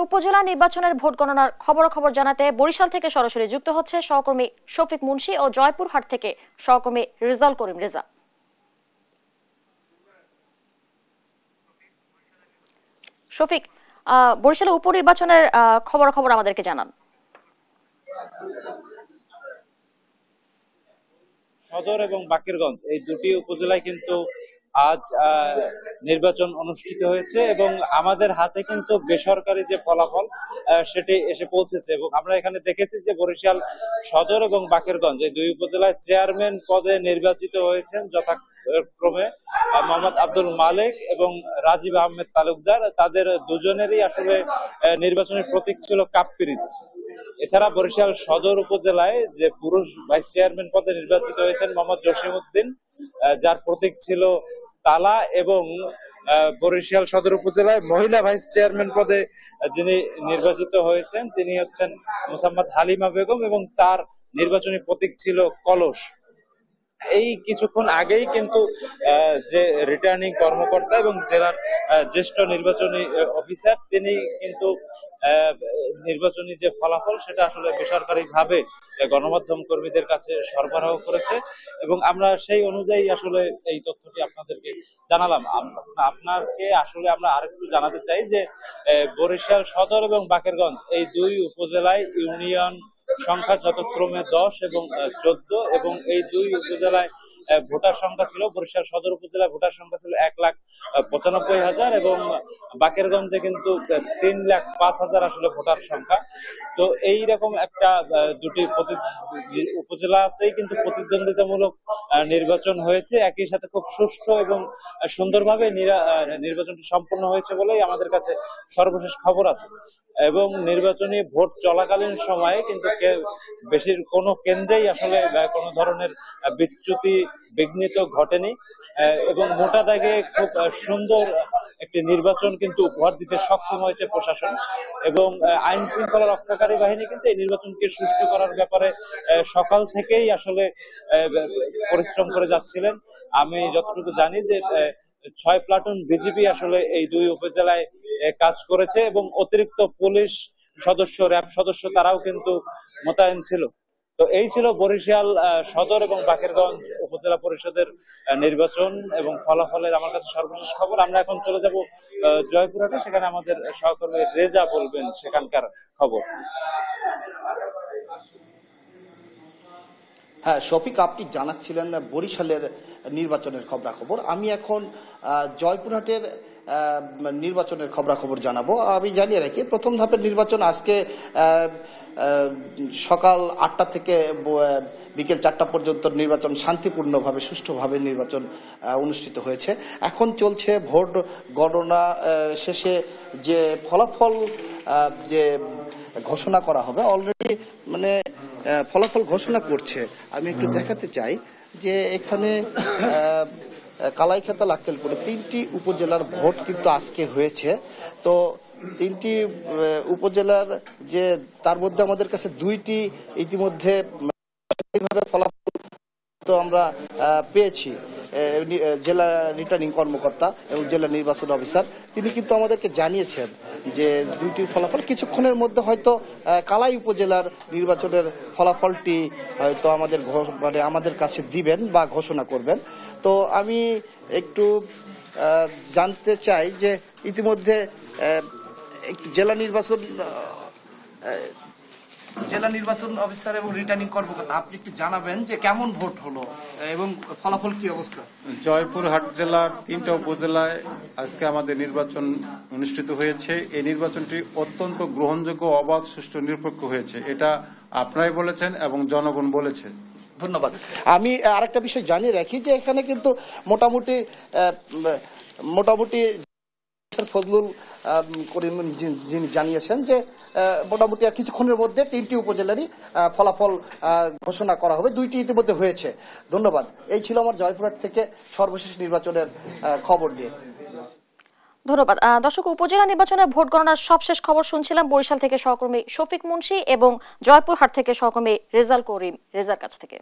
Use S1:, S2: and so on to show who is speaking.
S1: উপজেলা নির্বাচনের ভোট গণনার খবরাখবর জানাতে বরিশাল থেকে সরাসরি যুক্ত হচ্ছে সহকর্মী শফিক মুন্সি ও জয়পুরহাট থেকে সহকর্মী রেজাল করিম রেজা। শফিক, বরিশালে উপনির্বাচনের খবরাখবর আমাদেরকে জানান।
S2: সদর এবং বাকেরগঞ্জ এই দুটি উপজেলায় কিন্তু আজ নির্বাচন অনুষ্ঠিত হয়েছে এবং আমাদের হাতে কিন্তু বেসরকারি যে ফলাফল সেটি এসে পৌঁছেছে এবং আমরা এখানে দেখেছি যে বরিশাল সদর এবং বাকেরগঞ্জ এই দুই উপজেলায় চেয়ারম্যান পদে নির্বাচিত হয়েছেন যথাক্রমে মোহাম্মদ আব্দুল মালিক এবং রাজীব আহমেদ তালুকদার। তাদের দুজনেরই আসলে নির্বাচনের প্রতীক ছিল কাপ পিরিচ। এছাড়া বরিশাল সদর উপজেলায় যে পুরুষ ভাইস চেয়ারম্যান পদে নির্বাচিত হয়েছেন মোহাম্মদ জসিমউদ্দিন, যার প্রতীক ছিল তালা, এবং বরিশাল সদর উপজেলায় মহিলা ভাইস চেয়ারম্যান পদে যিনি নির্বাচিত হয়েছেন তিনি হচ্ছেন মোসাম্মদ হালিমা বেগম এবং তার নির্বাচনী প্রতীক ছিল কলস। এই কিছুক্ষণ আগেই কিন্তু যে রিটার্নিং কর্মকর্তা এবং জেলার জ্যেষ্ঠ নির্বাচনী অফিসার তিনি কিন্তু নির্বাচনী যে ফলাফল সেটা আসলে বেসরকারি ভাবে গণমাধ্যম কর্মীদের কাছে সরবরাহ করেছে এবং আমরা সেই অনুযায়ী আসলে এই তথ্যটি আপনাদেরকে জানালাম। আপনাকে আসলে আমরা আরেকটু জানাতে চাই যে বরিশাল সদর এবং বাকেরগঞ্জ এই দুই উপজেলায় ইউনিয়ন সংখ্যা যথাক্রমে 10 এবং 14 এবং এই দুই উপজেলায় ভোটার সংখ্যা ছিল, বরিশাল সদর উপজেলায় ভোটার সংখ্যা ছিল 1,95,000 এবং বাকেরগঞ্জে কিন্তু 3,05,000 আসলে ভোটার সংখ্যা। তো এইরকম একটা দুটি উপজেলাতেই কিন্তু প্রতিদ্বন্দ্বিতামূলক নির্বাচন হয়েছে, একই সাথে খুব সুষ্ঠু এবং সুন্দরভাবে নির্বাচনটি সম্পন্ন হয়েছে বলেই আমাদের কাছে সর্বশেষ খবর আছে এবং নির্বাচনী ভোট চলাকালীন সময়ে কিন্তু বেশি কোনো কেন্দ্রেই আসলে কোনো ধরনের বিচ্যুতি বিঘ্নিত ঘটেনি এবং মোটা দাগে খুব সুন্দর একটি নির্বাচন কিন্তু উপহার দিতে সক্ষম হয়েছে প্রশাসন এবং আইন শৃঙ্খলা রক্ষাকারী বাহিনী কিন্তু এই নির্বাচনকে সুষ্ঠু করার ব্যাপারে সকাল থেকেই আসলে পরিশ্রম করে যাচ্ছিলেন। আমি যতটুকু জানি যে 6 প্লাটুন বিজিবি আসলে এই দুই উপজেলায় কাজ করেছে এবং অতিরিক্ত পুলিশ সদস্য, র্যাব সদস্য তারাও কিন্তু মোতায়েন ছিল। তো এই ছিল বরিশাল সদর এবং বাকেরগঞ্জ উপজেলা পরিষদের নির্বাচন এবং ফলাফলের আমার কাছে সর্বশেষ খবর। আমরা এখন চলে যাব জয়পুরহাটে, সেখানে আমাদের সহকর্মী রেজা বলবেন সেখানকার খবর।
S3: হ্যাঁ শফিক, আপনি জানাচ্ছিলেন বরিশালের নির্বাচনের খবরাখবর। আমি এখন জয়পুরহাটের নির্বাচনের খবরাখবর জানাবো। আমি জানিয়ে রাখি, প্রথম ধাপের নির্বাচন আজকে সকাল 8টা থেকে বিকেল 4টা পর্যন্ত নির্বাচন শান্তিপূর্ণভাবে সুষ্ঠুভাবে নির্বাচন অনুষ্ঠিত হয়েছে। এখন চলছে ভোট গণনা শেষে যে ফলাফল যে ঘোষণা করা হবে, অলরেডি মানে ফলাফল ঘোষণা করছে। আমি একটু দেখাতে চাই যে এখানে কালাইখাতা, লাক্কেলপুরে 3টি উপজেলার ভোট কিন্তু আজকে হয়েছে। তো 3টি উপজেলার যে তার মধ্যে আমাদের কাছে 2টি ইতিমধ্যে ফলাফল তো আমরা পেয়েছি। জেলা রিটার্নিং কর্মকর্তা এবং জেলা নির্বাচন অফিসার তিনি কিন্তু আমাদেরকে জানিয়েছেন যে 2টির ফলাফল কিছুক্ষণের মধ্যে হয়তো কালাই উপজেলার নির্বাচনের ফলাফলটি হয়তো আমাদের কাছে দিবেন বা ঘোষণা করবেন। তো আমি একটু জানতে চাই যে ইতিমধ্যে জেলা নির্বাচন অফিসার এবং রিটার্নিং কর্মকর্তা আপনি একটু জানাবেন যে কেমন ভোট হলো এবং ফলাফল কি অবস্থা।
S4: জয়পুরহাট জেলার 3টা উপজেলায় আজকে আমাদের নির্বাচন অনুষ্ঠিত হয়েছে। এই নির্বাচনটি অত্যন্ত গ্রহণযোগ্য, অবাধ, সুষ্ঠু, নিরপেক্ষ হয়েছে। এটা আপনারাই বলেছেন এবং জনগণ বলেছে।
S3: ধন্যবাদ। আমি আরেকটা বিষয় জানিয়ে রাখি যে এখানে কিন্তু মোটামুটি ফজলুল করিম যিনি জানিয়েছেন যে মোটামুটি আর কিছুক্ষণের মধ্যে 3টি উপজেলারই ফলাফল ঘোষণা করা হবে, 2টি ইতিমধ্যে হয়েছে। ধন্যবাদ। এই ছিল আমার জয়পুরহাট থেকে সর্বশেষ নির্বাচনের খবর নিয়ে।
S1: ধন্যবাদ দর্শক। উপজেলা নির্বাচনে ভোট গণনার সবশেষ খবর শুনছিলাম বরিশাল থেকে সহকর্মী শফিক মুন্সি এবং জয়পুরহাট থেকে সহকর্মী রেজাল করিম রেজার কাছ থেকে।